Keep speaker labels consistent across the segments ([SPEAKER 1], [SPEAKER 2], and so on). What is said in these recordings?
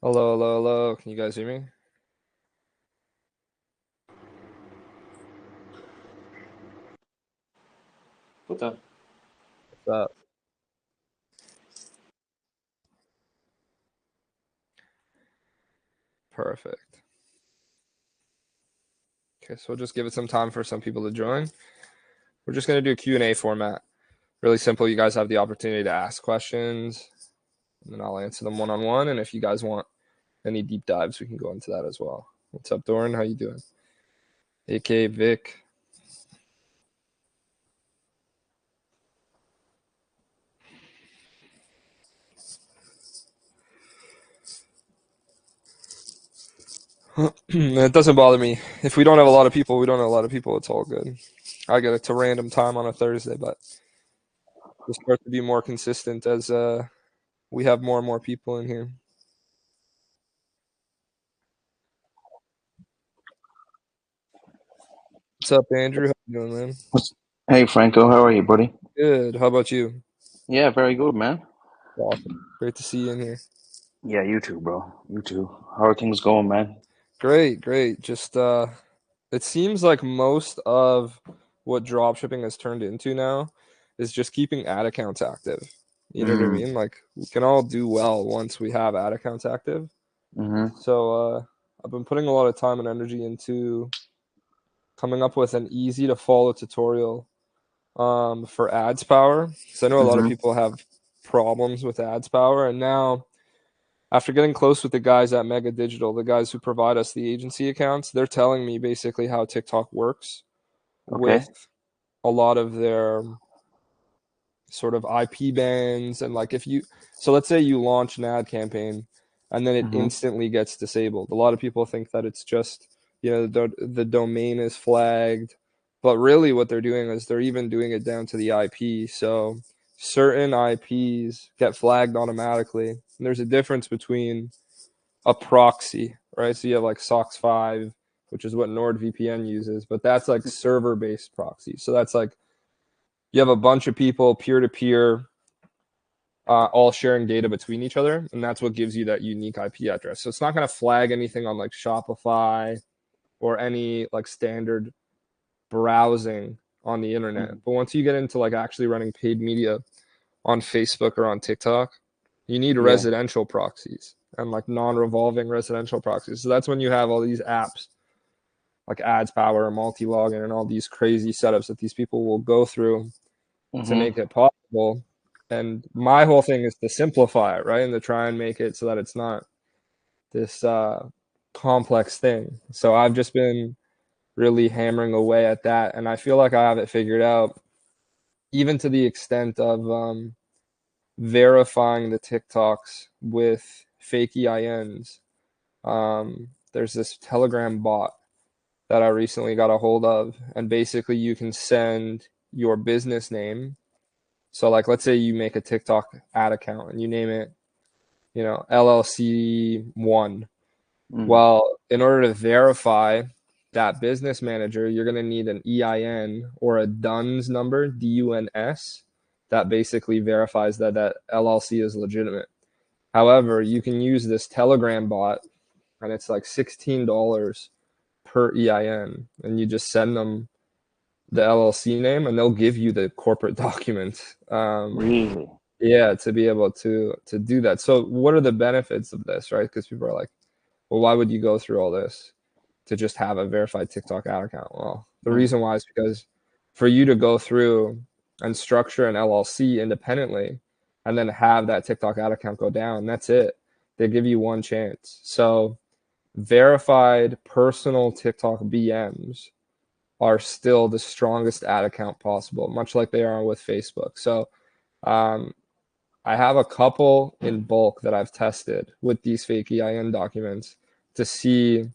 [SPEAKER 1] Hello, hello, hello. Can you guys hear me?
[SPEAKER 2] Puta.
[SPEAKER 1] What's up? Perfect. Okay, so we'll just give it some time for some people to join. We're just going to do a Q&A format. Really simple. You guys have the opportunity to ask questions, and then I'll answer them one-on-one. And if you guys want any deep dives, we can go into that as well. What's up, Doran? How you doing? AK Vic. It doesn't bother me. If we don't have a lot of people, we don't have a lot of people. It's all good. I get it to random time on a Thursday, but we'll start to be more consistent as we have more and more people in here. What's up, Andrew? How you doing, man?
[SPEAKER 2] Hey Franco, how are you, buddy?
[SPEAKER 1] Good. How about you?
[SPEAKER 2] Yeah, very good, man.
[SPEAKER 1] Awesome. Great to see you in here.
[SPEAKER 2] Yeah, you too, bro. You too. How are things going, man?
[SPEAKER 1] Great, great. Just it seems like most of what dropshipping has turned into now is just keeping ad accounts active. You know what I
[SPEAKER 2] Mm,
[SPEAKER 1] mean? Like we can all do well once we have ad accounts active.
[SPEAKER 2] mm-hmm.
[SPEAKER 1] So I've been putting a lot of time and energy into coming up with an easy to follow tutorial for ads power. Because I know a lot of
[SPEAKER 2] Mm-hmm.
[SPEAKER 1] people have problems with ads power, and now after getting close with the guys at Mega Digital, the guys who provide us the agency accounts, they're telling me basically how TikTok works
[SPEAKER 2] Okay.
[SPEAKER 1] with a lot of their sort of IP bans. And like if you, so let's say you launch an ad campaign and then it
[SPEAKER 2] Mm-hmm.
[SPEAKER 1] instantly gets disabled. A lot of people think that it's just, the domain is flagged, but really what they're doing is they're even doing it down to the IP. So certain IPs get flagged automatically. And there's a difference between a proxy, right? So you have like SOX5, which is what NordVPN uses, but that's like server-based proxy. So that's like you have a bunch of people peer to peer, all sharing data between each other, and that's what gives you that unique IP address. So it's not going to flag anything on like Shopify or any like standard browsing on the internet. But once you get into like actually running paid media on Facebook or on TikTok, you need
[SPEAKER 2] Yeah.
[SPEAKER 1] residential proxies and like non-revolving residential proxies. So that's when you have all these apps like Ads Power and multi-login and all these crazy setups that these people will go through to
[SPEAKER 2] Mm-hmm.
[SPEAKER 1] make it possible. And my whole thing is to simplify it, right? And to try and make it so that it's not this complex thing. So I've just been really hammering away at that. And I feel like I have it figured out, even to the extent of verifying the TikToks with fake EINs. There's this Telegram bot that I recently got a hold of, and basically you can send your business name. So like let's say you make a TikTok ad account and you name it, LLC1.
[SPEAKER 2] Mm.
[SPEAKER 1] Well, in order to verify that business manager, you're going to need an EIN or a DUNS number, DUNS, that basically verifies that that LLC is legitimate. However, you can use this Telegram bot, and it's like $16 per EIN, and you just send them the LLC name, and they'll give you the corporate document.
[SPEAKER 2] Really?
[SPEAKER 1] Yeah, to be able to do that. So, what are the benefits of this, right? Because people are like, well, why would you go through all this to just have a verified TikTok ad account? Well, the
[SPEAKER 2] Mm.
[SPEAKER 1] reason why is because for you to go through and structure an LLC independently and then have that TikTok ad account go down, that's it. They give you one chance. So, verified personal TikTok BMs are still the strongest ad account possible, much like they are with Facebook. So, um, I have a couple in bulk that I've tested with these fake EIN documents to see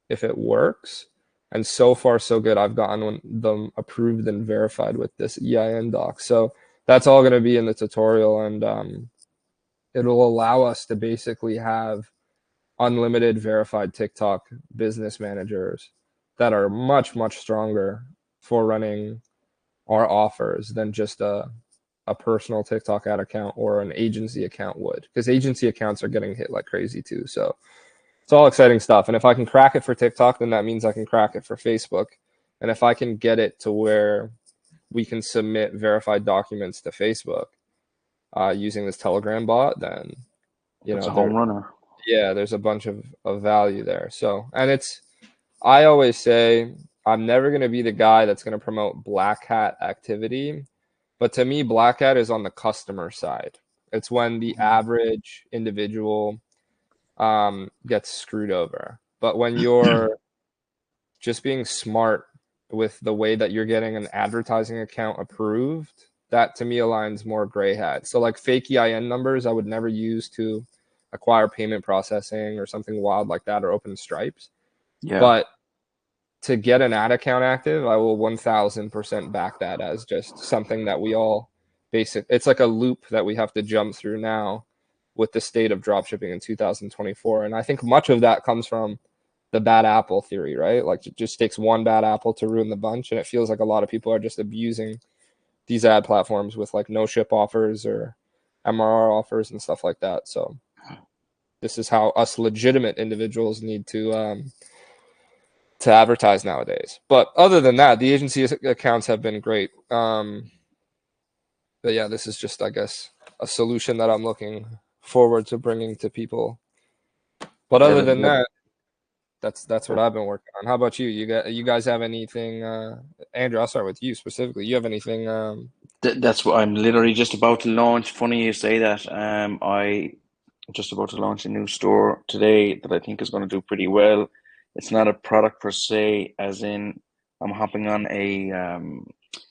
[SPEAKER 1] if it works. And so far, so good. I've gotten them approved and verified with this EIN doc. So that's all going to be in the tutorial, and it'll allow us to basically have unlimited verified TikTok business managers that are much, much stronger for running our offers than just a personal TikTok ad account or an agency account would, because agency accounts are getting hit like crazy too. So it's all exciting stuff. And if I can crack it for TikTok, then that means I can crack it for Facebook. And if I can get it to where we can submit verified documents to Facebook using this Telegram bot, then
[SPEAKER 2] That's a
[SPEAKER 1] there,
[SPEAKER 2] home runner.
[SPEAKER 1] yeah, there's a bunch of value there. So, and I always say I'm never going to be the guy that's going to promote black hat activity, but to me, black hat is on the customer side. It's when the average individual gets screwed over. But when you're just being smart with the way that you're getting an advertising account approved, that to me aligns more gray hat. So like fake EIN numbers, I would never use to acquire payment processing or something wild like that or open stripes.
[SPEAKER 2] Yeah.
[SPEAKER 1] But to get an ad account active, I will 1000% back that as just something that we all it's like a loop that we have to jump through now with the state of dropshipping in 2024. And I think much of that comes from the bad apple theory, right? Like it just takes one bad apple to ruin the bunch. And it feels like a lot of people are just abusing these ad platforms with like no ship offers or MRR offers and stuff like that. So this is how us legitimate individuals need to advertise nowadays. But other than that, the agency accounts have been great. But yeah, this is just, I guess, a solution that I'm looking forward to bringing to people. But
[SPEAKER 2] Yeah,
[SPEAKER 1] other than that, that's what I've been working on. How about you? You guys have anything? Andrew, I'll start with you specifically. You have anything?
[SPEAKER 2] that's what I'm literally just about to launch. Funny you say that. I just about to launch a new store today that I think is going to do pretty well. It's not a product per se, as in I'm hopping on a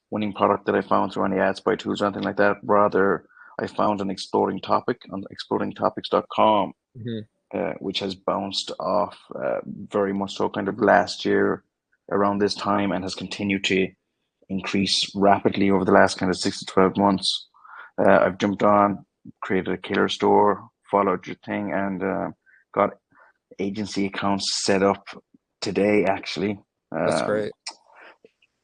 [SPEAKER 2] winning product that I found through any ads by tools or anything like that. Rather, I found an exploding topic on explodingtopics.com,
[SPEAKER 1] Mhm.
[SPEAKER 2] which has bounced off very much so kind of last year around this time and has continued to increase rapidly over the last kind of 6 to 12 months. I've jumped on, created a killer store, followed your thing, and got agency accounts set up today. Actually,
[SPEAKER 1] That's
[SPEAKER 2] um,
[SPEAKER 1] great.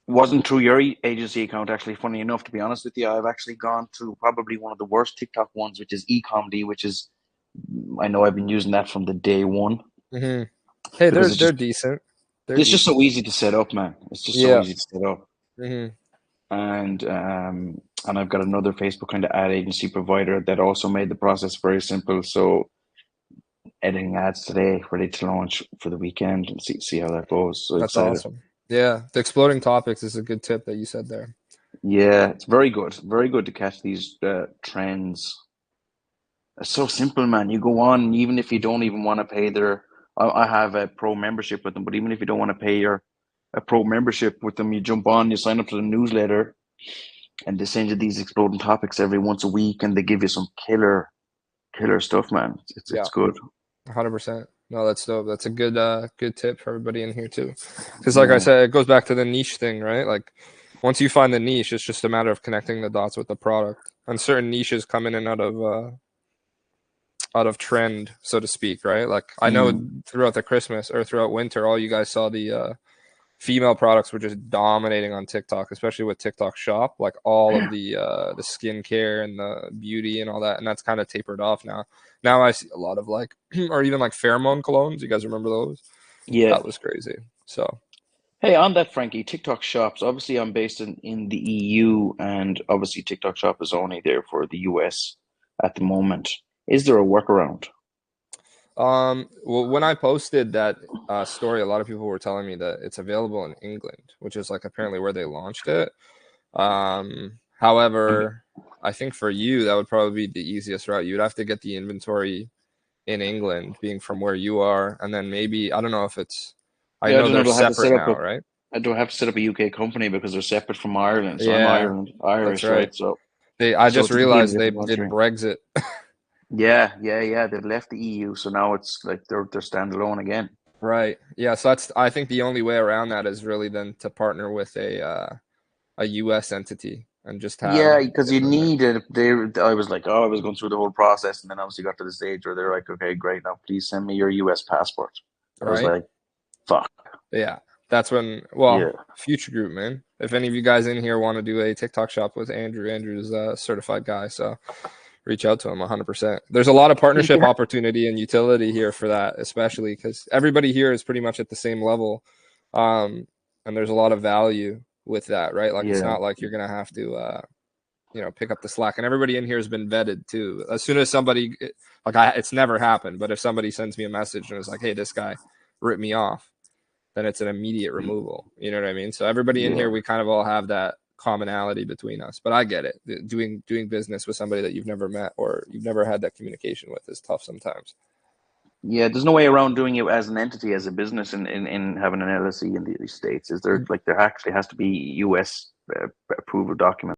[SPEAKER 2] wasn't through your agency account. Actually, funny enough, to be honest with you, I've actually gone through probably one of the worst TikTok ones, which is eComedy, which is I know I've been using that from the day one
[SPEAKER 1] Hmm. Hey,
[SPEAKER 2] because
[SPEAKER 1] they're decent. They're
[SPEAKER 2] it's just so
[SPEAKER 1] decent.
[SPEAKER 2] easy to set up, man. It's just so
[SPEAKER 1] Yeah.
[SPEAKER 2] easy to set up.
[SPEAKER 1] Hmm.
[SPEAKER 2] And I've got another Facebook kind of ad agency provider that also made the process very simple. So editing ads today, ready to launch for the weekend and see how that goes. So
[SPEAKER 1] That's
[SPEAKER 2] excited.
[SPEAKER 1] awesome. Yeah, the exploding topics is a good tip that you said there.
[SPEAKER 2] Yeah, it's very good. Very good to catch these trends. It's so simple, man. You go on, even if you don't even want to pay I have a pro membership with them, but even if you don't want to pay your a pro membership with them, you jump on, you sign up to the newsletter, and they send you these exploding topics every once a week, and they give you some killer stuff, man. It's
[SPEAKER 1] Yeah,
[SPEAKER 2] good.
[SPEAKER 1] 100%. No, that's dope. That's a good tip for everybody in here too. Because like I
[SPEAKER 2] Yeah,
[SPEAKER 1] said, it goes back to the niche thing, right? Like once you find the niche, it's just a matter of connecting the dots with the product. And certain niches come in and out of trend, so to speak, right? Like I know
[SPEAKER 2] mm,
[SPEAKER 1] throughout the Christmas or throughout winter, all you guys saw the female products were just dominating on TikTok, especially with TikTok Shop. Like all of the skincare and the beauty and all that, and that's kind of tapered off now. Now I see a lot of like, or even like pheromone colognes. You guys remember those?
[SPEAKER 2] yeah.
[SPEAKER 1] That was crazy. So
[SPEAKER 2] Hey, on that, Frankie, TikTok shops. Obviously, I'm based in the EU, and obviously, TikTok shop is only there for the US at the moment. Is there a workaround?
[SPEAKER 1] well, when I posted that story, a lot of people were telling me that it's available in England, which is like apparently where they launched it.
[SPEAKER 2] Um,
[SPEAKER 1] However, I think for you, that would probably be the easiest route. You'd have to get the inventory in England, being from where you are, and then maybe I don't know if it's. I
[SPEAKER 2] yeah, I
[SPEAKER 1] know
[SPEAKER 2] don't know.
[SPEAKER 1] they're
[SPEAKER 2] They'll have to set
[SPEAKER 1] separate
[SPEAKER 2] up
[SPEAKER 1] now, right?
[SPEAKER 2] I do have to set up a UK company because they're separate from Ireland. So I'm
[SPEAKER 1] Yeah, that's
[SPEAKER 2] Irish,
[SPEAKER 1] right.
[SPEAKER 2] right? So
[SPEAKER 1] I
[SPEAKER 2] so
[SPEAKER 1] just
[SPEAKER 2] it's a completely
[SPEAKER 1] realized they
[SPEAKER 2] different
[SPEAKER 1] did
[SPEAKER 2] country.
[SPEAKER 1] Brexit.
[SPEAKER 2] Yeah. They've left the EU, so now it's like they're standalone again.
[SPEAKER 1] Right. Yeah. So that's I think the only way around that is really then to partner with a US entity and just have
[SPEAKER 2] Yeah, because
[SPEAKER 1] it
[SPEAKER 2] you
[SPEAKER 1] run there.
[SPEAKER 2] need it. I was like, oh, I was going through the whole process, and then obviously got to the stage where they're like, okay, great, now please send me your US passport. I was
[SPEAKER 1] Right.
[SPEAKER 2] like, fuck.
[SPEAKER 1] Yeah. That's when, well,
[SPEAKER 2] Yeah.
[SPEAKER 1] Futrgroup, man. If any of you guys in here want to do a TikTok shop with Andrew, Andrew's a certified guy, so reach out to him 100%. There's a lot of partnership
[SPEAKER 2] Yeah.
[SPEAKER 1] opportunity and utility here for that, especially because everybody here is pretty much at the same level. And there's a lot of value with that, right? Like, it's
[SPEAKER 2] Yeah.
[SPEAKER 1] not like you're going to have to, pick up the slack. And everybody in here has been vetted too. As soon as somebody, it's never happened, but if somebody sends me a message and is like, hey, this guy ripped me off, then it's an immediate removal. You know what I mean? So everybody in
[SPEAKER 2] Yeah.
[SPEAKER 1] here, we kind of all have that commonality between us. But I get it. Doing business with somebody that you've never met or you've never had that communication with is tough sometimes.
[SPEAKER 2] Yeah, there's no way around doing it as an entity, as a business, in having an LLC in the States. Is there, like, there actually has to be US approval document?